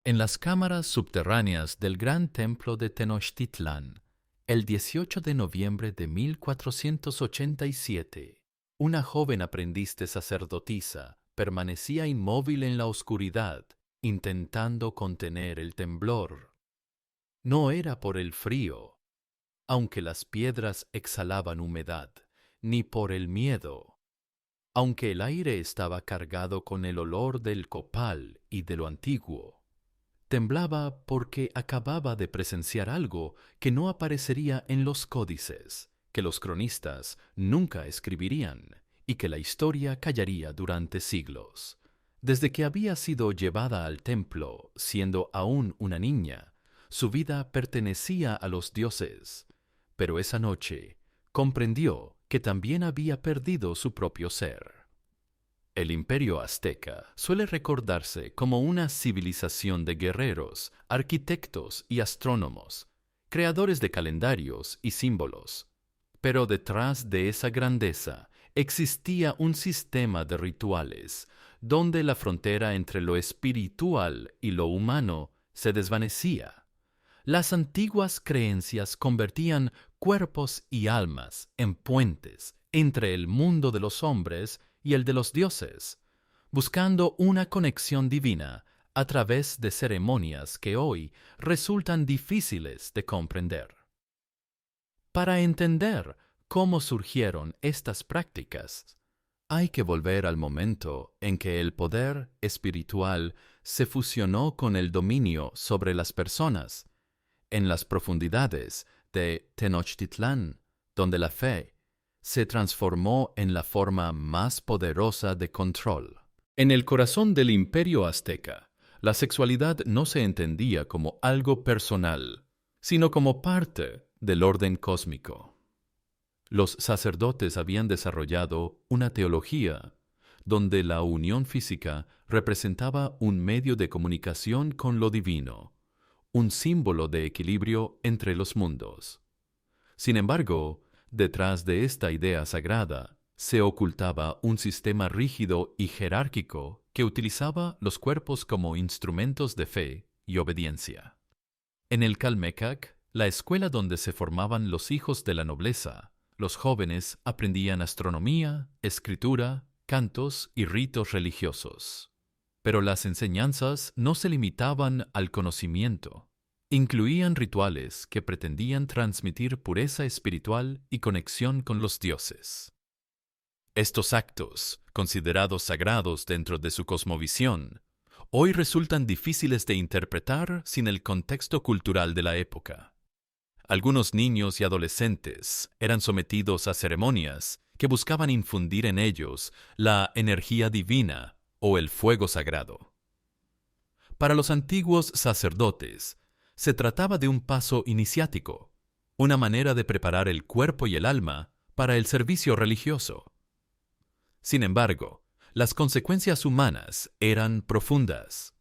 En las cámaras subterráneas del gran templo de Tenochtitlán, el 18 de noviembre de 1487, una joven aprendiz de sacerdotisa permanecía inmóvil en la oscuridad, intentando contener el temblor. No era por el frío, aunque las piedras exhalaban humedad, ni por el miedo, aunque el aire estaba cargado con el olor del copal y de lo antiguo. Temblaba porque acababa de presenciar algo que no aparecería en los códices, que los cronistas nunca escribirían y que la historia callaría durante siglos. Desde que había sido llevada al templo, siendo aún una niña, su vida pertenecía a los dioses, pero esa noche comprendió que también había perdido su propio ser. El imperio azteca suele recordarse como una civilización de guerreros, arquitectos y astrónomos, creadores de calendarios y símbolos. Pero detrás de esa grandeza existía un sistema de rituales, donde la frontera entre lo espiritual y lo humano se desvanecía. Las antiguas creencias convertían cuerpos y almas en puentes entre el mundo de los hombres y el de los dioses, buscando una conexión divina a través de ceremonias que hoy resultan difíciles de comprender. Para entender cómo surgieron estas prácticas, hay que volver al momento en que el poder espiritual se fusionó con el dominio sobre las personas, en las profundidades de Tenochtitlán, donde la fe se transformó en la forma más poderosa de control. En el corazón del imperio azteca, la sexualidad no se entendía como algo personal, sino como parte del orden cósmico. Los sacerdotes habían desarrollado una teología donde la unión física representaba un medio de comunicación con lo divino, un símbolo de equilibrio entre los mundos. Sin embargo, detrás de esta idea sagrada se ocultaba un sistema rígido y jerárquico que utilizaba los cuerpos como instrumentos de fe y obediencia. En el Calmecac, la escuela donde se formaban los hijos de la nobleza, los jóvenes aprendían astronomía, escritura, cantos y ritos religiosos. Pero las enseñanzas no se limitaban al conocimiento. Incluían rituales que pretendían transmitir pureza espiritual y conexión con los dioses. Estos actos, considerados sagrados dentro de su cosmovisión, hoy resultan difíciles de interpretar sin el contexto cultural de la época. Algunos niños y adolescentes eran sometidos a ceremonias que buscaban infundir en ellos la energía divina o el fuego sagrado. Para los antiguos sacerdotes, se trataba de un paso iniciático, una manera de preparar el cuerpo y el alma para el servicio religioso. Sin embargo, las consecuencias humanas eran profundas.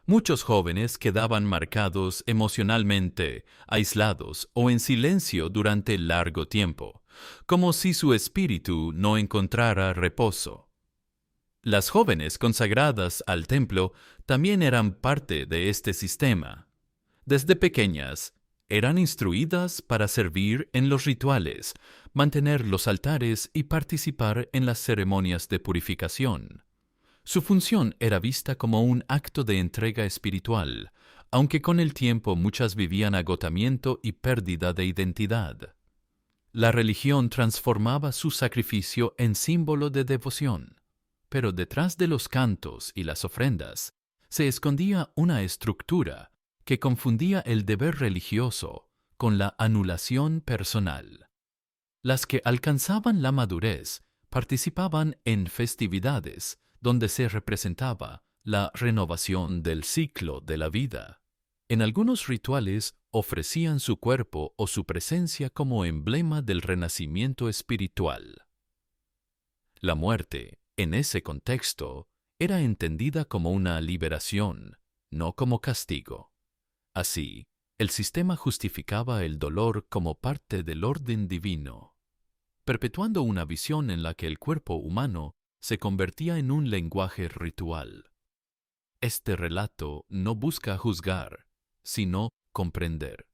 Muchos jóvenes quedaban marcados emocionalmente, aislados o en silencio durante largo tiempo, como si su espíritu no encontrara reposo. Las jóvenes consagradas al templo también eran parte de este sistema. Desde pequeñas, eran instruidas para servir en los rituales, mantener los altares y participar en las ceremonias de purificación. Su función era vista como un acto de entrega espiritual, aunque con el tiempo muchas vivían agotamiento y pérdida de identidad. La religión transformaba su sacrificio en símbolo de devoción, pero detrás de los cantos y las ofrendas se escondía una estructura que confundía el deber religioso con la anulación personal. Las que alcanzaban la madurez participaban en festividades donde se representaba la renovación del ciclo de la vida. En algunos rituales ofrecían su cuerpo o su presencia como emblema del renacimiento espiritual. La muerte, en ese contexto, era entendida como una liberación, no como castigo. Así, el sistema justificaba el dolor como parte del orden divino, perpetuando una visión en la que el cuerpo humano se convertía en un lenguaje ritual. Este relato no busca juzgar, sino comprender,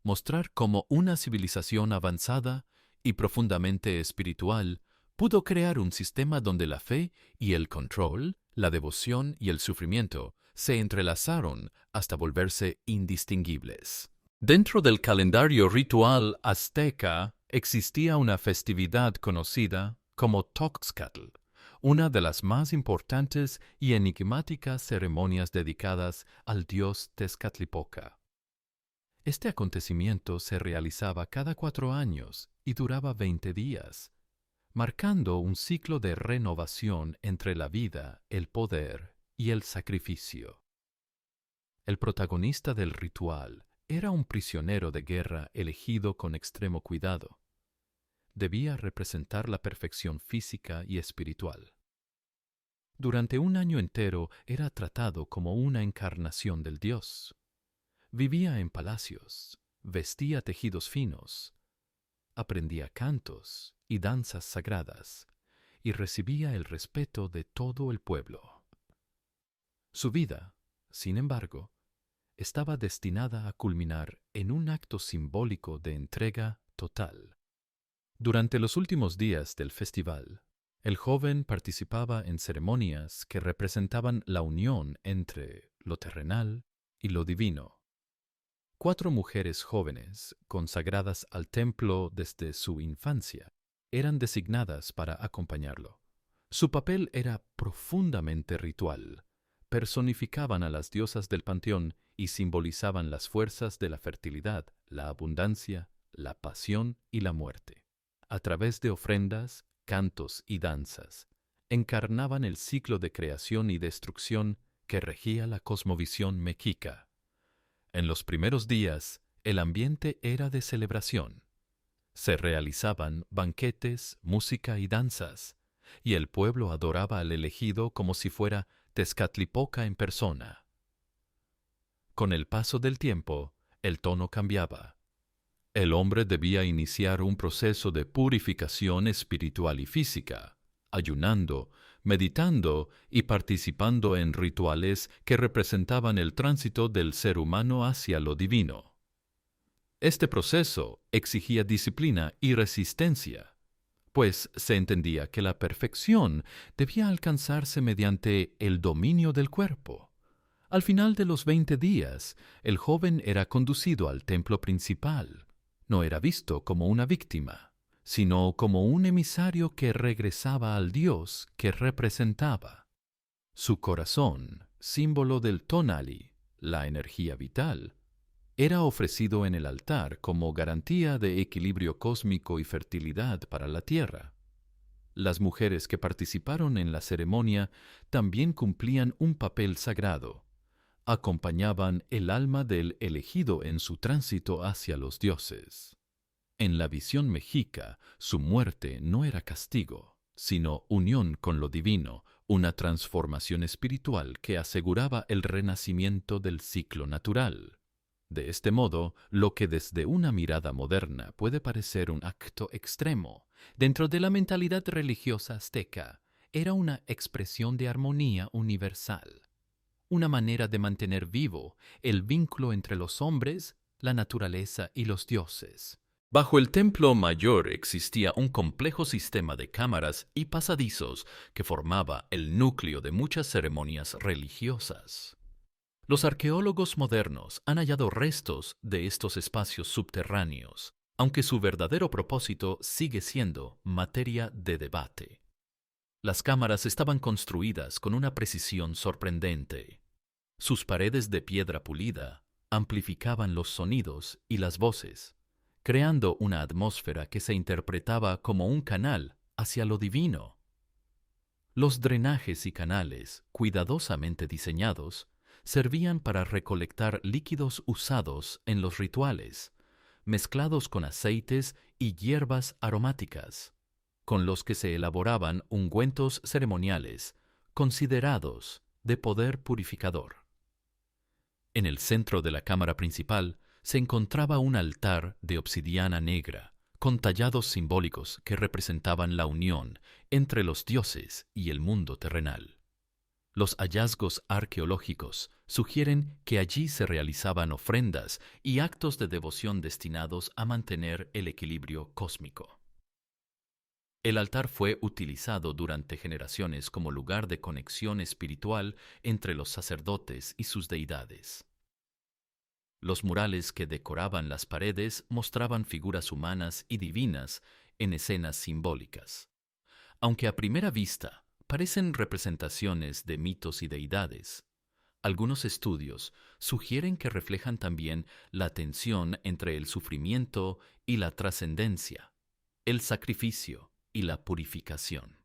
mostrar cómo una civilización avanzada y profundamente espiritual pudo crear un sistema donde la fe y el control, la devoción y el sufrimiento se entrelazaron hasta volverse indistinguibles. Dentro del calendario ritual azteca existía una festividad conocida como Toxcatl, una de las más importantes y enigmáticas ceremonias dedicadas al dios Tezcatlipoca. Este acontecimiento se realizaba cada 4 años y duraba 20 días, marcando un ciclo de renovación entre la vida, el poder y el sacrificio. El protagonista del ritual era un prisionero de guerra elegido con extremo cuidado. Debía representar la perfección física y espiritual. Durante un año entero era tratado como una encarnación del dios. Vivía en palacios, vestía tejidos finos, aprendía cantos y danzas sagradas y recibía el respeto de todo el pueblo. Su vida, sin embargo, estaba destinada a culminar en un acto simbólico de entrega total. Durante los últimos días del festival, el joven participaba en ceremonias que representaban la unión entre lo terrenal y lo divino. 4 mujeres jóvenes, consagradas al templo desde su infancia, eran designadas para acompañarlo. Su papel era profundamente ritual. Personificaban a las diosas del panteón y simbolizaban las fuerzas de la fertilidad, la abundancia, la pasión y la muerte. A través de ofrendas, cantos y danzas, encarnaban el ciclo de creación y destrucción que regía la cosmovisión mexica. En los primeros días, el ambiente era de celebración. Se realizaban banquetes, música y danzas, y el pueblo adoraba al elegido como si fuera Tezcatlipoca en persona. Con el paso del tiempo, el tono cambiaba. El hombre debía iniciar un proceso de purificación espiritual y física, ayunando, meditando y participando en rituales que representaban el tránsito del ser humano hacia lo divino. Este proceso exigía disciplina y resistencia, pues se entendía que la perfección debía alcanzarse mediante el dominio del cuerpo. Al final de los 20 días, el joven era conducido al templo principal. No era visto como una víctima, sino como un emisario que regresaba al Dios que representaba. Su corazón, símbolo del tonali, la energía vital, era ofrecido en el altar como garantía de equilibrio cósmico y fertilidad para la tierra. Las mujeres que participaron en la ceremonia también cumplían un papel sagrado. Acompañaban el alma del elegido en su tránsito hacia los dioses. En la visión mexica, su muerte no era castigo, sino unión con lo divino, una transformación espiritual que aseguraba el renacimiento del ciclo natural. De este modo, lo que desde una mirada moderna puede parecer un acto extremo, dentro de la mentalidad religiosa azteca, era una expresión de armonía universal, una manera de mantener vivo el vínculo entre los hombres, la naturaleza y los dioses. Bajo el templo mayor existía un complejo sistema de cámaras y pasadizos que formaba el núcleo de muchas ceremonias religiosas. Los arqueólogos modernos han hallado restos de estos espacios subterráneos, aunque su verdadero propósito sigue siendo materia de debate. Las cámaras estaban construidas con una precisión sorprendente. Sus paredes de piedra pulida amplificaban los sonidos y las voces, creando una atmósfera que se interpretaba como un canal hacia lo divino. Los drenajes y canales, cuidadosamente diseñados, servían para recolectar líquidos usados en los rituales, mezclados con aceites y hierbas aromáticas, con los que se elaboraban ungüentos ceremoniales, considerados de poder purificador. En el centro de la cámara principal se encontraba un altar de obsidiana negra, con tallados simbólicos que representaban la unión entre los dioses y el mundo terrenal. Los hallazgos arqueológicos sugieren que allí se realizaban ofrendas y actos de devoción destinados a mantener el equilibrio cósmico. El altar fue utilizado durante generaciones como lugar de conexión espiritual entre los sacerdotes y sus deidades. Los murales que decoraban las paredes mostraban figuras humanas y divinas en escenas simbólicas. Aunque a primera vista parecen representaciones de mitos y deidades, algunos estudios sugieren que reflejan también la tensión entre el sufrimiento y la trascendencia, el sacrificio y la purificación.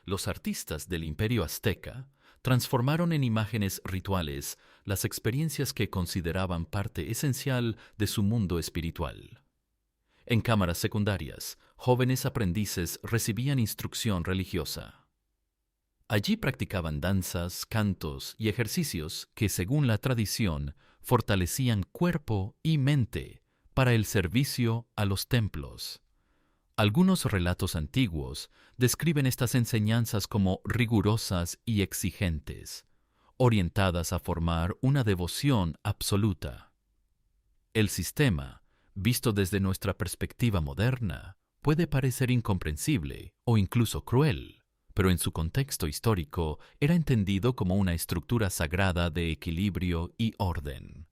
Los artistas del Imperio Azteca transformaron en imágenes rituales las experiencias que consideraban parte esencial de su mundo espiritual. En cámaras secundarias, jóvenes aprendices recibían instrucción religiosa. Allí practicaban danzas, cantos y ejercicios que, según la tradición, fortalecían cuerpo y mente para el servicio a los templos. Algunos relatos antiguos describen estas enseñanzas como rigurosas y exigentes, orientadas a formar una devoción absoluta. El sistema, visto desde nuestra perspectiva moderna, puede parecer incomprensible o incluso cruel, pero en su contexto histórico era entendido como una estructura sagrada de equilibrio y orden.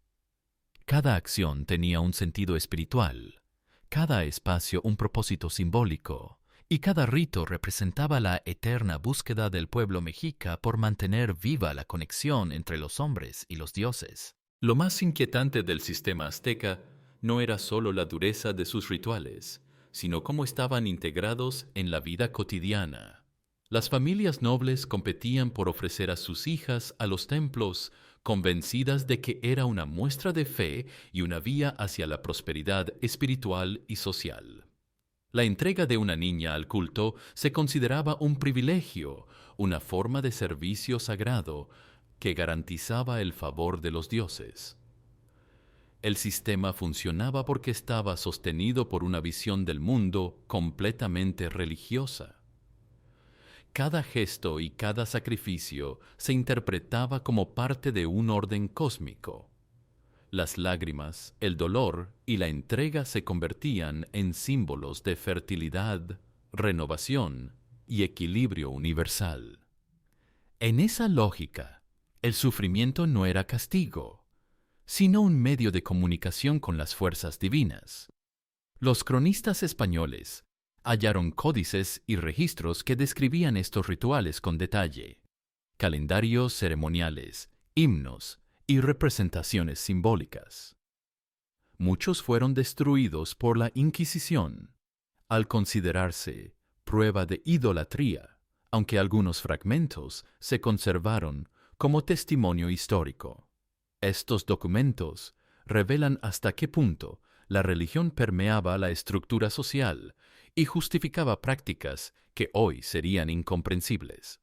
Cada acción tenía un sentido espiritual, cada espacio un propósito simbólico, y cada rito representaba la eterna búsqueda del pueblo mexica por mantener viva la conexión entre los hombres y los dioses. Lo más inquietante del sistema azteca no era solo la dureza de sus rituales, sino cómo estaban integrados en la vida cotidiana. Las familias nobles competían por ofrecer a sus hijas a los templos, convencidas de que era una muestra de fe y una vía hacia la prosperidad espiritual y social. La entrega de una niña al culto se consideraba un privilegio, una forma de servicio sagrado que garantizaba el favor de los dioses. El sistema funcionaba porque estaba sostenido por una visión del mundo completamente religiosa. Cada gesto y cada sacrificio se interpretaba como parte de un orden cósmico. Las lágrimas, el dolor y la entrega se convertían en símbolos de fertilidad, renovación y equilibrio universal. En esa lógica, el sufrimiento no era castigo, sino un medio de comunicación con las fuerzas divinas. Los cronistas españoles hallaron códices y registros que describían estos rituales con detalle, calendarios ceremoniales, himnos y representaciones simbólicas. Muchos fueron destruidos por la Inquisición, al considerarse prueba de idolatría, aunque algunos fragmentos se conservaron como testimonio histórico. Estos documentos revelan hasta qué punto la religión permeaba la estructura social y justificaba prácticas que hoy serían incomprensibles.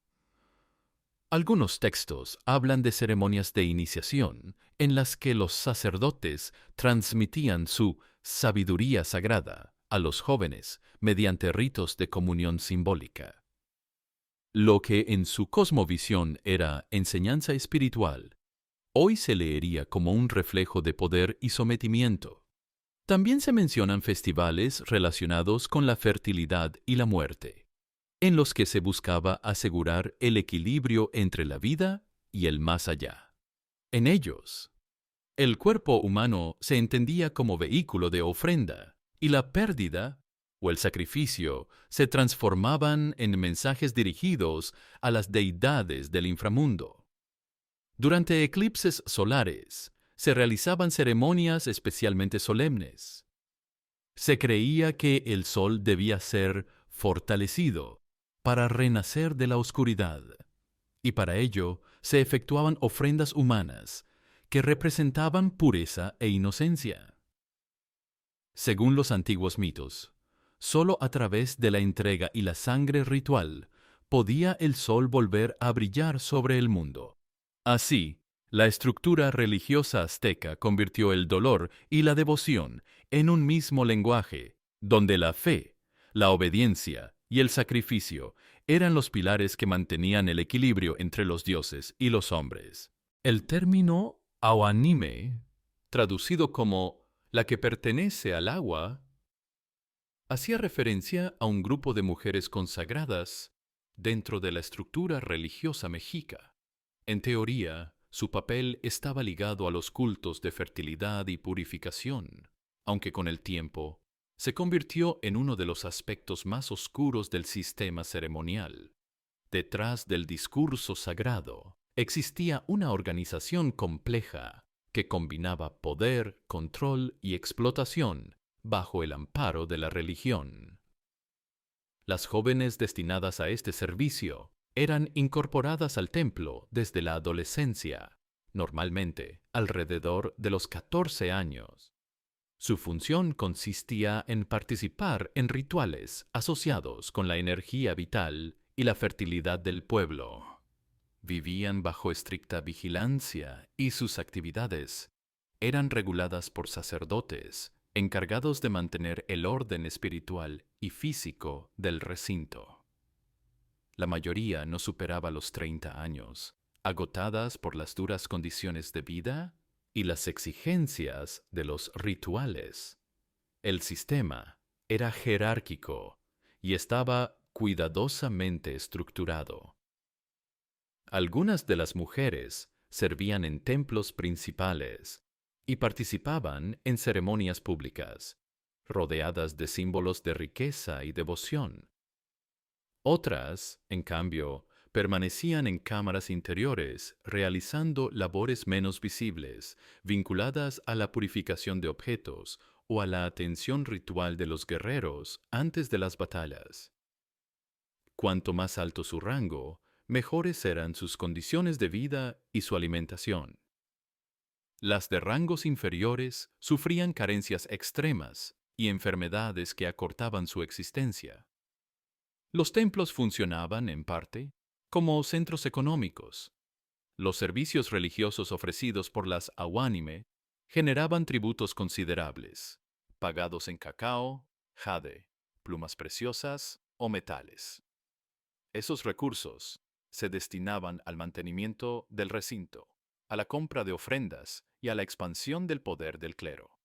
Algunos textos hablan de ceremonias de iniciación en las que los sacerdotes transmitían su sabiduría sagrada a los jóvenes mediante ritos de comunión simbólica. Lo que en su cosmovisión era enseñanza espiritual, hoy se leería como un reflejo de poder y sometimiento. También se mencionan festivales relacionados con la fertilidad y la muerte, en los que se buscaba asegurar el equilibrio entre la vida y el más allá. En ellos, el cuerpo humano se entendía como vehículo de ofrenda, y la pérdida o el sacrificio se transformaban en mensajes dirigidos a las deidades del inframundo. Durante eclipses solares, se realizaban ceremonias especialmente solemnes. Se creía que el sol debía ser fortalecido para renacer de la oscuridad, y para ello se efectuaban ofrendas humanas que representaban pureza e inocencia. Según los antiguos mitos, solo a través de la entrega y la sangre ritual podía el sol volver a brillar sobre el mundo. Así, la estructura religiosa azteca convirtió el dolor y la devoción en un mismo lenguaje, donde la fe, la obediencia y el sacrificio eran los pilares que mantenían el equilibrio entre los dioses y los hombres. El término awanime, traducido como la que pertenece al agua, hacía referencia a un grupo de mujeres consagradas dentro de la estructura religiosa mexica. En teoría, su papel estaba ligado a los cultos de fertilidad y purificación, aunque con el tiempo se convirtió en uno de los aspectos más oscuros del sistema ceremonial. Detrás del discurso sagrado existía una organización compleja que combinaba poder, control y explotación bajo el amparo de la religión. Las jóvenes destinadas a este servicio eran incorporadas al templo desde la adolescencia, normalmente alrededor de los 14 años. Su función consistía en participar en rituales asociados con la energía vital y la fertilidad del pueblo. Vivían bajo estricta vigilancia y sus actividades eran reguladas por sacerdotes encargados de mantener el orden espiritual y físico del recinto. La mayoría no superaba los 30 años, agotadas por las duras condiciones de vida y las exigencias de los rituales. El sistema era jerárquico y estaba cuidadosamente estructurado. Algunas de las mujeres servían en templos principales y participaban en ceremonias públicas, rodeadas de símbolos de riqueza y devoción. Otras, en cambio, permanecían en cámaras interiores, realizando labores menos visibles, vinculadas a la purificación de objetos o a la atención ritual de los guerreros antes de las batallas. Cuanto más alto su rango, mejores eran sus condiciones de vida y su alimentación. Las de rangos inferiores sufrían carencias extremas y enfermedades que acortaban su existencia. Los templos funcionaban, en parte, como centros económicos. Los servicios religiosos ofrecidos por las awánime generaban tributos considerables, pagados en cacao, jade, plumas preciosas o metales. Esos recursos se destinaban al mantenimiento del recinto, a la compra de ofrendas y a la expansión del poder del clero.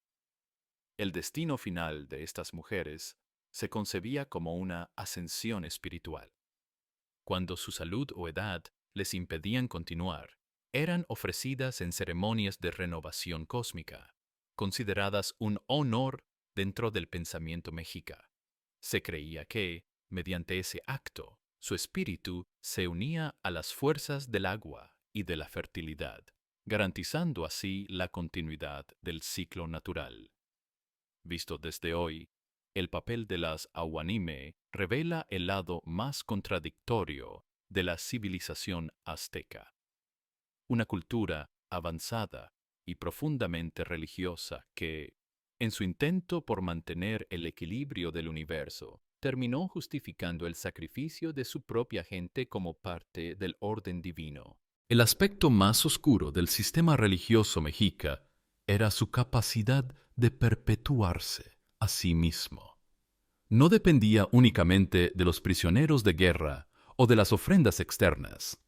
El destino final de estas mujeres se concebía como una ascensión espiritual. Cuando su salud o edad les impedían continuar, eran ofrecidas en ceremonias de renovación cósmica, consideradas un honor dentro del pensamiento mexica. Se creía que, mediante ese acto, su espíritu se unía a las fuerzas del agua y de la fertilidad, garantizando así la continuidad del ciclo natural. Visto desde hoy, el papel de las awánime revela el lado más contradictorio de la civilización azteca. Una cultura avanzada y profundamente religiosa que, en su intento por mantener el equilibrio del universo, terminó justificando el sacrificio de su propia gente como parte del orden divino. El aspecto más oscuro del sistema religioso mexica era su capacidad de perpetuarse a sí mismo. No dependía únicamente de los prisioneros de guerra o de las ofrendas externas.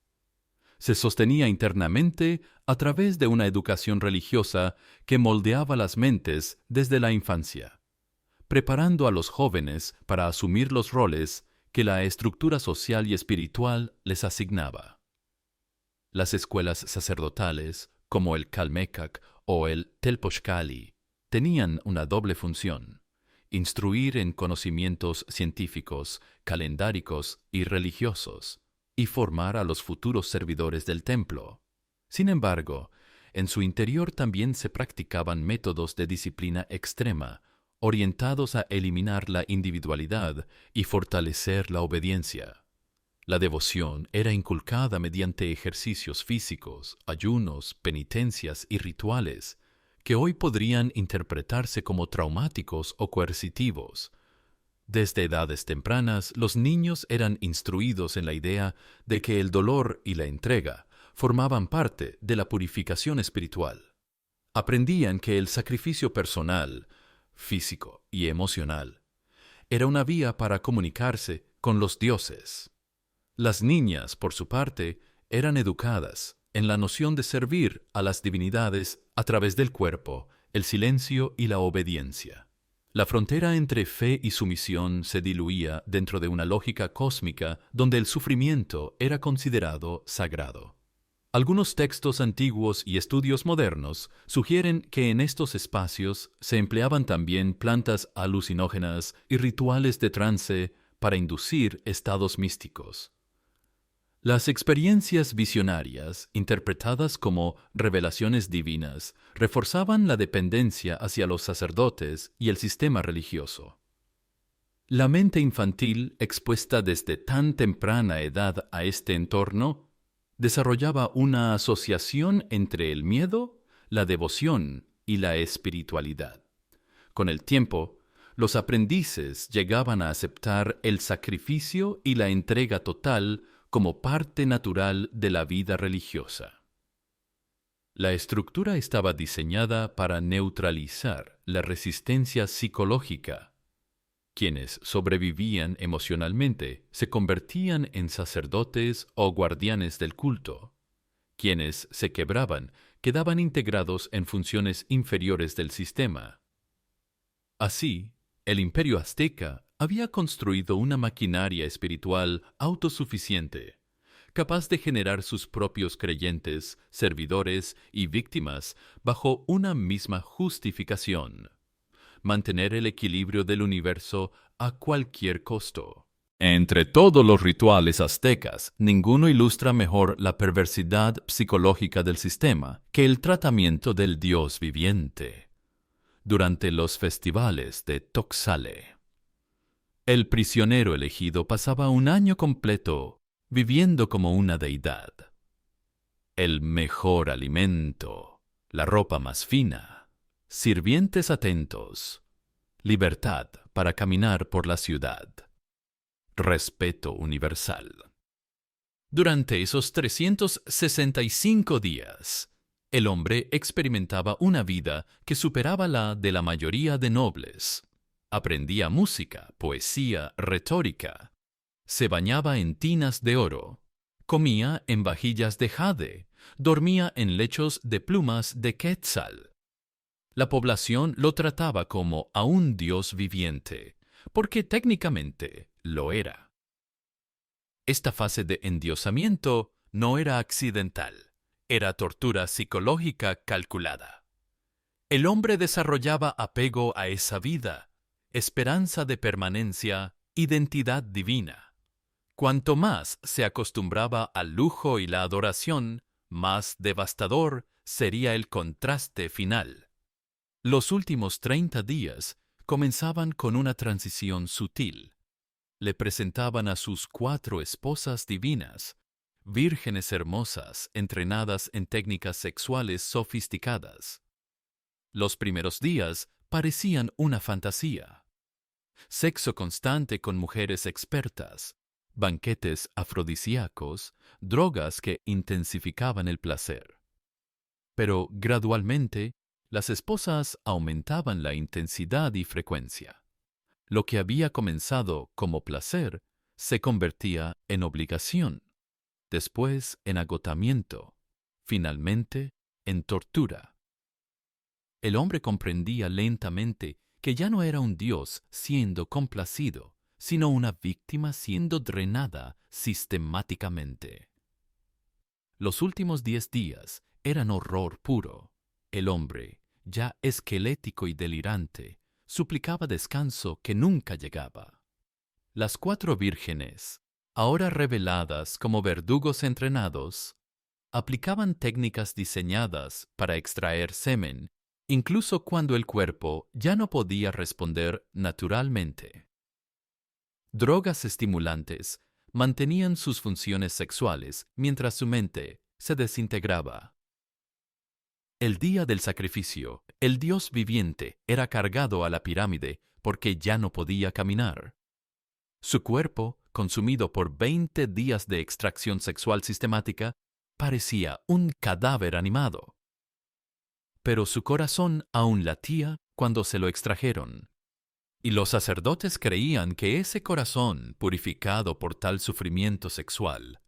Se sostenía internamente a través de una educación religiosa que moldeaba las mentes desde la infancia, preparando a los jóvenes para asumir los roles que la estructura social y espiritual les asignaba. Las escuelas sacerdotales, como el Calmecac o el Telpochcali, tenían una doble función: instruir en conocimientos científicos, calendáricos y religiosos, y formar a los futuros servidores del templo. Sin embargo, en su interior también se practicaban métodos de disciplina extrema, orientados a eliminar la individualidad y fortalecer la obediencia. La devoción era inculcada mediante ejercicios físicos, ayunos, penitencias y rituales, que hoy podrían interpretarse como traumáticos o coercitivos. Desde edades tempranas, los niños eran instruidos en la idea de que el dolor y la entrega formaban parte de la purificación espiritual. Aprendían que el sacrificio personal, físico y emocional, era una vía para comunicarse con los dioses. Las niñas, por su parte, eran educadas en la noción de servir a las divinidades a través del cuerpo, el silencio y la obediencia. La frontera entre fe y sumisión se diluía dentro de una lógica cósmica donde el sufrimiento era considerado sagrado. Algunos textos antiguos y estudios modernos sugieren que en estos espacios se empleaban también plantas alucinógenas y rituales de trance para inducir estados místicos. Las experiencias visionarias, interpretadas como revelaciones divinas, reforzaban la dependencia hacia los sacerdotes y el sistema religioso. La mente infantil, expuesta desde tan temprana edad a este entorno, desarrollaba una asociación entre el miedo, la devoción y la espiritualidad. Con el tiempo, los aprendices llegaban a aceptar el sacrificio y la entrega total como parte natural de la vida religiosa. La estructura estaba diseñada para neutralizar la resistencia psicológica. Quienes sobrevivían emocionalmente se convertían en sacerdotes o guardianes del culto. Quienes se quebraban quedaban integrados en funciones inferiores del sistema. Así, el imperio azteca había construido una maquinaria espiritual autosuficiente, capaz de generar sus propios creyentes, servidores y víctimas bajo una misma justificación: mantener el equilibrio del universo a cualquier costo. Entre todos los rituales aztecas, ninguno ilustra mejor la perversidad psicológica del sistema que el tratamiento del dios viviente. Durante los festivales de Toxale, el prisionero elegido pasaba un año completo viviendo como una deidad. El mejor alimento, la ropa más fina, sirvientes atentos, libertad para caminar por la ciudad, respeto universal. Durante esos 365 días, el hombre experimentaba una vida que superaba la de la mayoría de nobles. Aprendía música, poesía, retórica. Se bañaba en tinas de oro. Comía en vajillas de jade. Dormía en lechos de plumas de quetzal. La población lo trataba como a un dios viviente, porque técnicamente lo era. Esta fase de endiosamiento no era accidental, era tortura psicológica calculada. El hombre desarrollaba apego a esa vida, esperanza de permanencia, identidad divina. Cuanto más se acostumbraba al lujo y la adoración, más devastador sería el contraste final. Los últimos 30 días comenzaban con una transición sutil. Le presentaban a sus 4 esposas divinas, vírgenes hermosas entrenadas en técnicas sexuales sofisticadas. Los primeros días parecían una fantasía. Sexo constante con mujeres expertas, banquetes afrodisíacos, drogas que intensificaban el placer. Pero gradualmente, las esposas aumentaban la intensidad y frecuencia. Lo que había comenzado como placer se convertía en obligación, después en agotamiento, finalmente en tortura. El hombre comprendía lentamente que ya no era un dios siendo complacido, sino una víctima siendo drenada sistemáticamente. Los últimos 10 días eran horror puro. El hombre, ya esquelético y delirante, suplicaba descanso que nunca llegaba. Las 4 vírgenes, ahora reveladas como verdugos entrenados, aplicaban técnicas diseñadas para extraer semen, incluso cuando el cuerpo ya no podía responder naturalmente. Drogas estimulantes mantenían sus funciones sexuales mientras su mente se desintegraba. El día del sacrificio, el dios viviente era cargado a la pirámide porque ya no podía caminar. Su cuerpo, consumido por 20 días de extracción sexual sistemática, parecía un cadáver animado. Pero su corazón aún latía cuando se lo extrajeron. Y los sacerdotes creían que ese corazón, purificado por tal sufrimiento sexual,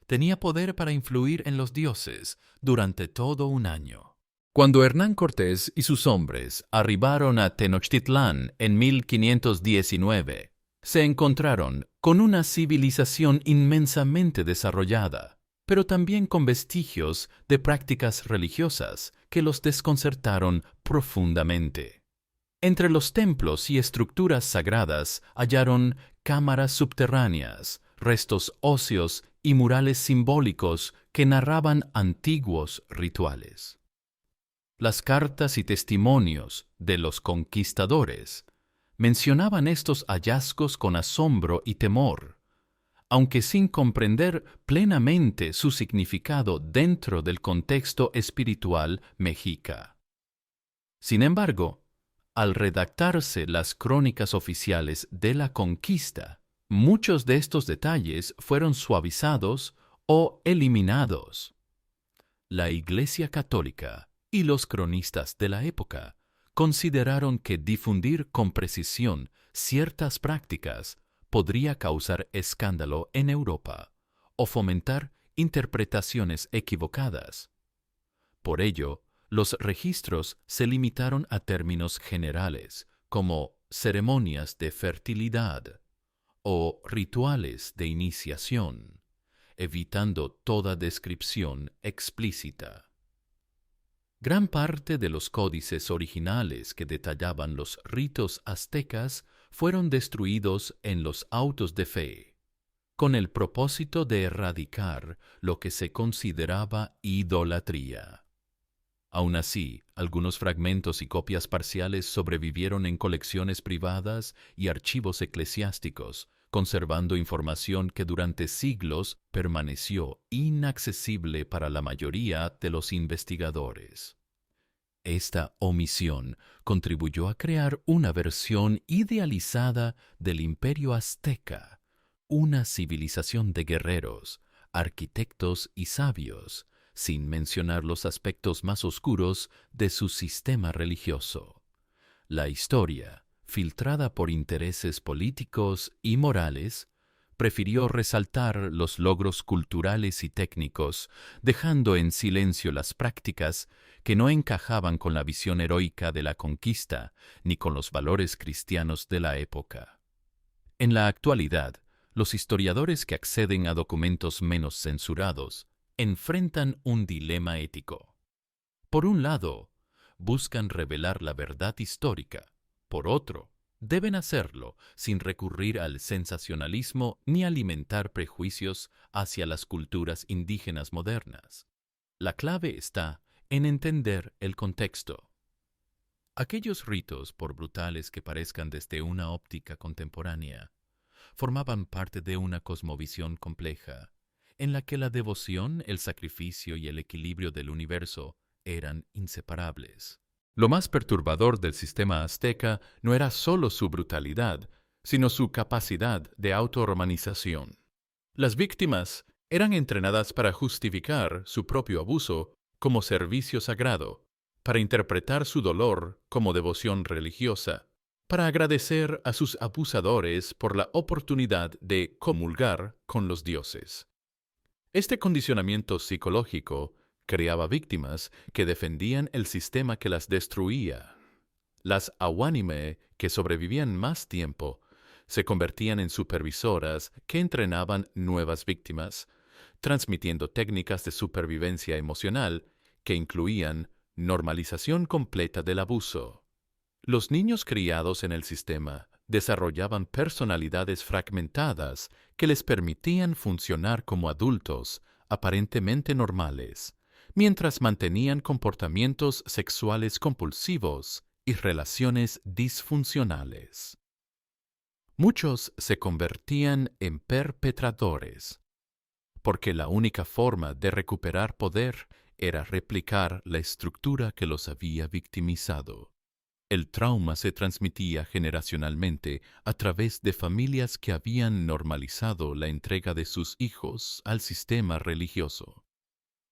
tenía poder para influir en los dioses durante todo un año. Cuando Hernán Cortés y sus hombres arribaron a Tenochtitlán en 1519, se encontraron con una civilización inmensamente desarrollada, pero también con vestigios de prácticas religiosas que los desconcertaron profundamente. Entre los templos y estructuras sagradas hallaron cámaras subterráneas, restos óseos y murales simbólicos que narraban antiguos rituales. Las cartas y testimonios de los conquistadores mencionaban estos hallazgos con asombro y temor, aunque sin comprender plenamente su significado dentro del contexto espiritual mexica. Sin embargo, al redactarse las crónicas oficiales de la conquista, muchos de estos detalles fueron suavizados o eliminados. La Iglesia Católica y los cronistas de la época consideraron que difundir con precisión ciertas prácticas podría causar escándalo en Europa o fomentar interpretaciones equivocadas. Por ello, los registros se limitaron a términos generales, como ceremonias de fertilidad o rituales de iniciación, evitando toda descripción explícita. Gran parte de los códices originales que detallaban los ritos aztecas fueron destruidos en los autos de fe, con el propósito de erradicar lo que se consideraba idolatría. Aún así, algunos fragmentos y copias parciales sobrevivieron en colecciones privadas y archivos eclesiásticos, conservando información que durante siglos permaneció inaccesible para la mayoría de los investigadores. Esta omisión contribuyó a crear una versión idealizada del imperio azteca, una civilización de guerreros, arquitectos y sabios, sin mencionar los aspectos más oscuros de su sistema religioso. La historia, filtrada por intereses políticos y morales, prefirió resaltar los logros culturales y técnicos, dejando en silencio las prácticas que no encajaban con la visión heroica de la conquista ni con los valores cristianos de la época. En la actualidad, los historiadores que acceden a documentos menos censurados enfrentan un dilema ético. Por un lado, buscan revelar la verdad histórica. Por otro, deben hacerlo sin recurrir al sensacionalismo ni alimentar prejuicios hacia las culturas indígenas modernas. La clave está en entender el contexto. Aquellos ritos, por brutales que parezcan desde una óptica contemporánea, formaban parte de una cosmovisión compleja, en la que la devoción, el sacrificio y el equilibrio del universo eran inseparables. Lo más perturbador del sistema azteca no era solo su brutalidad, sino su capacidad de autorromanización. Las víctimas eran entrenadas para justificar su propio abuso como servicio sagrado, para interpretar su dolor como devoción religiosa, para agradecer a sus abusadores por la oportunidad de comulgar con los dioses. Este condicionamiento psicológico creaba víctimas que defendían el sistema que las destruía. Las awánime, que sobrevivían más tiempo, se convertían en supervisoras que entrenaban nuevas víctimas, transmitiendo técnicas de supervivencia emocional que incluían normalización completa del abuso. Los niños criados en el sistema desarrollaban personalidades fragmentadas que les permitían funcionar como adultos aparentemente normales, mientras mantenían comportamientos sexuales compulsivos y relaciones disfuncionales. Muchos se convertían en perpetradores, porque la única forma de recuperar poder era replicar la estructura que los había victimizado. El trauma se transmitía generacionalmente a través de familias que habían normalizado la entrega de sus hijos al sistema religioso.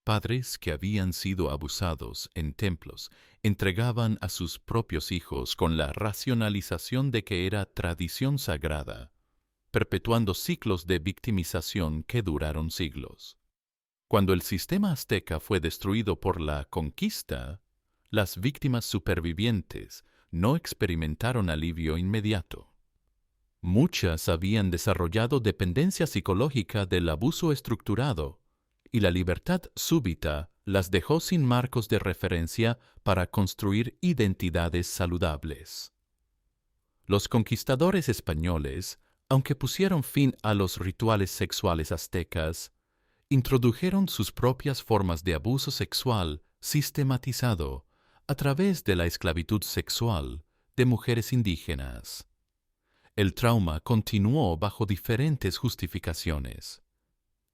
Padres que habían sido abusados en templos entregaban a sus propios hijos con la racionalización de que era tradición sagrada, perpetuando ciclos de victimización que duraron siglos. Cuando el sistema azteca fue destruido por la conquista, las víctimas supervivientes no experimentaron alivio inmediato. Muchas habían desarrollado dependencia psicológica del abuso estructurado, y la libertad súbita las dejó sin marcos de referencia para construir identidades saludables. Los conquistadores españoles, aunque pusieron fin a los rituales sexuales aztecas, introdujeron sus propias formas de abuso sexual sistematizado a través de la esclavitud sexual de mujeres indígenas. El trauma continuó bajo diferentes justificaciones,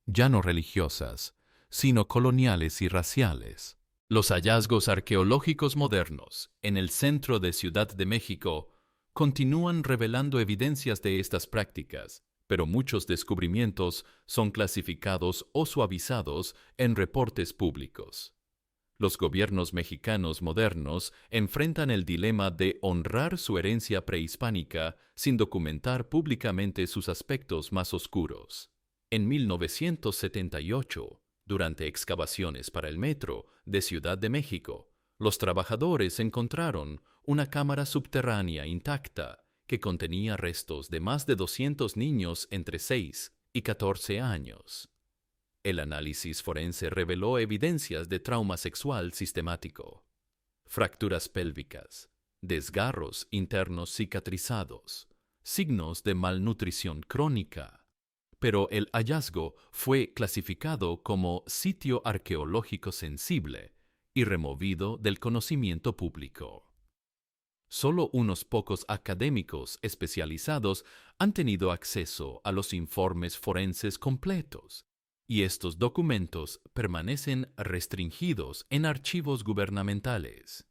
ya no religiosas, sino coloniales y raciales. Los hallazgos arqueológicos modernos en el centro de Ciudad de México continúan revelando evidencias de estas prácticas, pero muchos descubrimientos son clasificados o suavizados en reportes públicos. Los gobiernos mexicanos modernos enfrentan el dilema de honrar su herencia prehispánica sin documentar públicamente sus aspectos más oscuros. En 1978, durante excavaciones para el metro de Ciudad de México, los trabajadores encontraron una cámara subterránea intacta que contenía restos de más de 200 niños entre 6 y 14 años. El análisis forense reveló evidencias de trauma sexual sistemático, fracturas pélvicas, desgarros internos cicatrizados, signos de malnutrición crónica. Pero el hallazgo fue clasificado como sitio arqueológico sensible y removido del conocimiento público. Solo unos pocos académicos especializados han tenido acceso a los informes forenses completos, y estos documentos permanecen restringidos en archivos gubernamentales.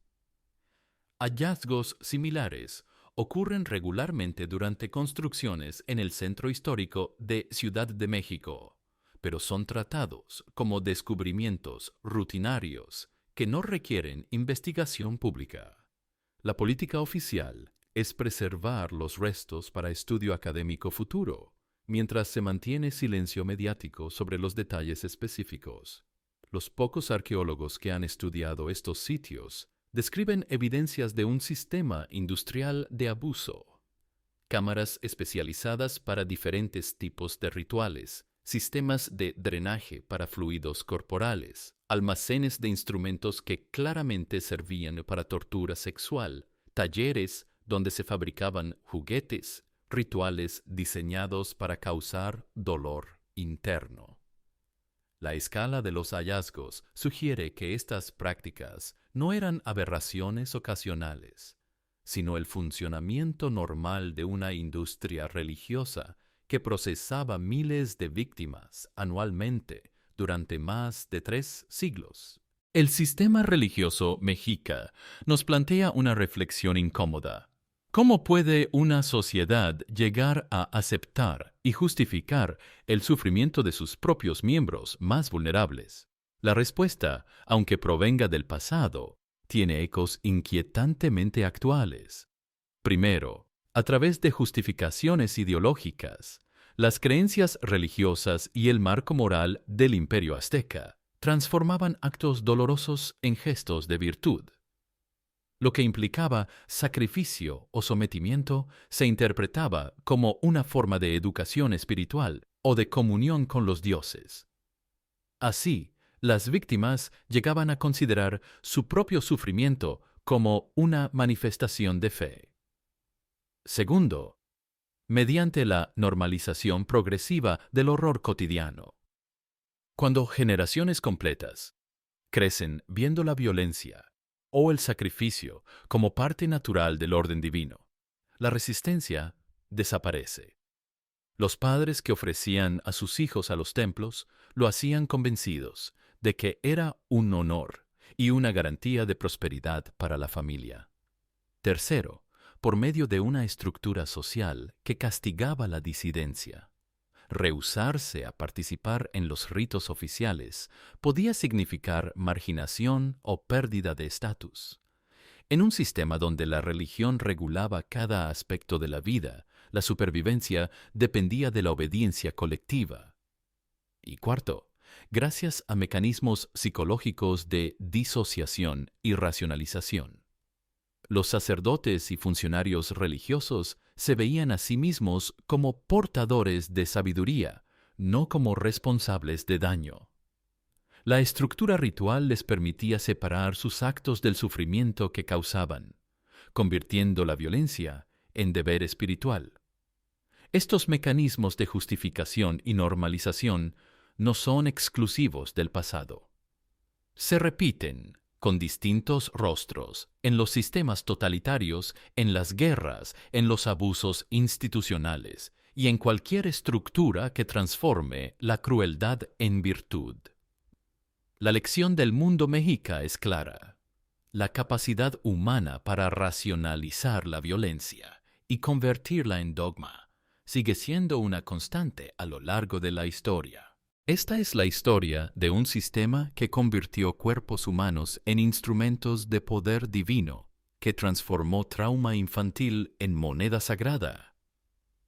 Hallazgos similares ocurren regularmente durante construcciones en el centro histórico de Ciudad de México, pero son tratados como descubrimientos rutinarios que no requieren investigación pública. La política oficial es preservar los restos para estudio académico futuro, mientras se mantiene silencio mediático sobre los detalles específicos. Los pocos arqueólogos que han estudiado estos sitios describen evidencias de un sistema industrial de abuso, cámaras especializadas para diferentes tipos de rituales, sistemas de drenaje para fluidos corporales, almacenes de instrumentos que claramente servían para tortura sexual, talleres donde se fabricaban juguetes, rituales diseñados para causar dolor interno. La escala de los hallazgos sugiere que estas prácticas no eran aberraciones ocasionales, sino el funcionamiento normal de una industria religiosa que procesaba miles de víctimas anualmente durante más de 3 siglos. El sistema religioso mexica nos plantea una reflexión incómoda. ¿Cómo puede una sociedad llegar a aceptar y justificar el sufrimiento de sus propios miembros más vulnerables? La respuesta, aunque provenga del pasado, tiene ecos inquietantemente actuales. Primero, a través de justificaciones ideológicas, las creencias religiosas y el marco moral del Imperio Azteca transformaban actos dolorosos en gestos de virtud. Lo que implicaba sacrificio o sometimiento se interpretaba como una forma de educación espiritual o de comunión con los dioses. Así, las víctimas llegaban a considerar su propio sufrimiento como una manifestación de fe. Segundo, mediante la normalización progresiva del horror cotidiano. Cuando generaciones completas crecen viendo la violencia o el sacrificio como parte natural del orden divino, la resistencia desaparece. Los padres que ofrecían a sus hijos a los templos lo hacían convencidos de que era un honor y una garantía de prosperidad para la familia. Tercero, por medio de una estructura social que castigaba la disidencia. Rehusarse a participar en los ritos oficiales podía significar marginación o pérdida de estatus. En un sistema donde la religión regulaba cada aspecto de la vida, la supervivencia dependía de la obediencia colectiva. Y cuarto, gracias a mecanismos psicológicos de disociación y racionalización. Los sacerdotes y funcionarios religiosos se veían a sí mismos como portadores de sabiduría, no como responsables de daño. La estructura ritual les permitía separar sus actos del sufrimiento que causaban, convirtiendo la violencia en deber espiritual. Estos mecanismos de justificación y normalización no son exclusivos del pasado. Se repiten, con distintos rostros, en los sistemas totalitarios, en las guerras, en los abusos institucionales y en cualquier estructura que transforme la crueldad en virtud. La lección del mundo mexica es clara. La capacidad humana para racionalizar la violencia y convertirla en dogma sigue siendo una constante a lo largo de la historia. Esta es la historia de un sistema que convirtió cuerpos humanos en instrumentos de poder divino, que transformó trauma infantil en moneda sagrada,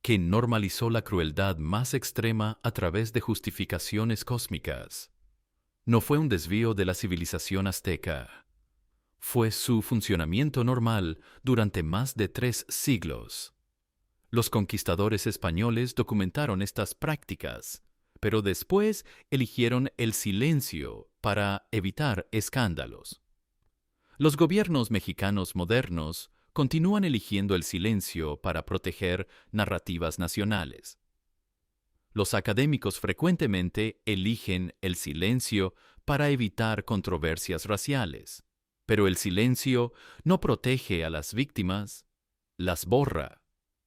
que normalizó la crueldad más extrema a través de justificaciones cósmicas. No fue un desvío de la civilización azteca. Fue su funcionamiento normal durante más de 3 siglos. Los conquistadores españoles documentaron estas prácticas, pero después eligieron el silencio para evitar escándalos. Los gobiernos mexicanos modernos continúan eligiendo el silencio para proteger narrativas nacionales. Los académicos frecuentemente eligen el silencio para evitar controversias raciales, pero el silencio no protege a las víctimas, las borra.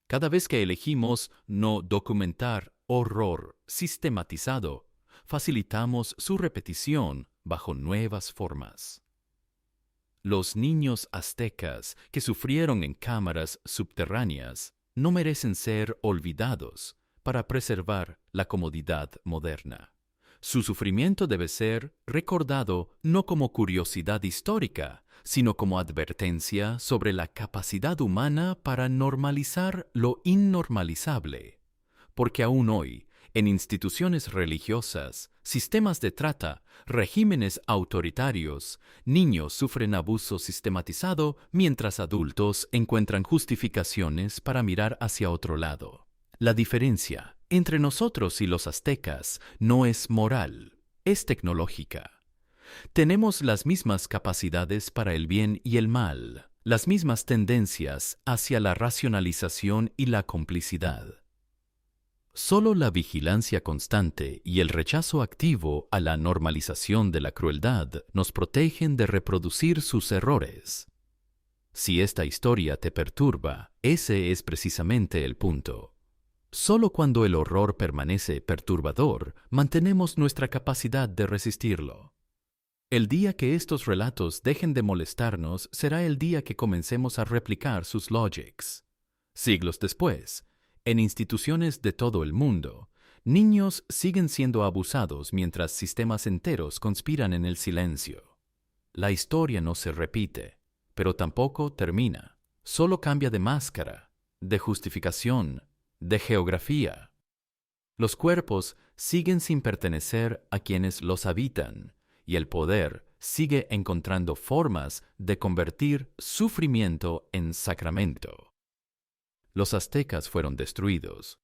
Cada vez que elegimos no documentar horror sistematizado, facilitamos su repetición bajo nuevas formas. Los niños aztecas que sufrieron en cámaras subterráneas no merecen ser olvidados para preservar la comodidad moderna. Su sufrimiento debe ser recordado no como curiosidad histórica, sino como advertencia sobre la capacidad humana para normalizar lo innormalizable. Porque aún hoy, en instituciones religiosas, sistemas de trata, regímenes autoritarios, niños sufren abuso sistematizado mientras adultos encuentran justificaciones para mirar hacia otro lado. La diferencia entre nosotros y los aztecas no es moral, es tecnológica. Tenemos las mismas capacidades para el bien y el mal, las mismas tendencias hacia la racionalización y la complicidad. Solo la vigilancia constante y el rechazo activo a la normalización de la crueldad nos protegen de reproducir sus errores. Si esta historia te perturba, ese es precisamente el punto. Solo cuando el horror permanece perturbador, mantenemos nuestra capacidad de resistirlo. El día que estos relatos dejen de molestarnos será el día que comencemos a replicar sus logics. Siglos después, en instituciones de todo el mundo, niños siguen siendo abusados mientras sistemas enteros conspiran en el silencio. La historia no se repite, pero tampoco termina. Solo cambia de máscara, de justificación, de geografía. Los cuerpos siguen sin pertenecer a quienes los habitan, y el poder sigue encontrando formas de convertir sufrimiento en sacramento. Los aztecas fueron destruidos,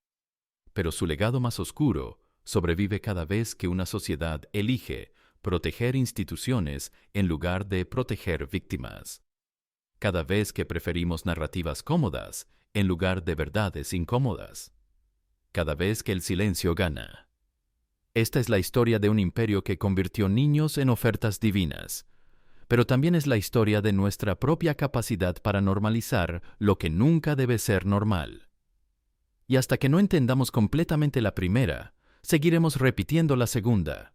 pero su legado más oscuro sobrevive cada vez que una sociedad elige proteger instituciones en lugar de proteger víctimas. Cada vez que preferimos narrativas cómodas en lugar de verdades incómodas. Cada vez que el silencio gana. Esta es la historia de un imperio que convirtió niños en ofertas divinas, pero también es la historia de nuestra propia capacidad para normalizar lo que nunca debe ser normal. Y hasta que no entendamos completamente la primera, seguiremos repitiendo la segunda.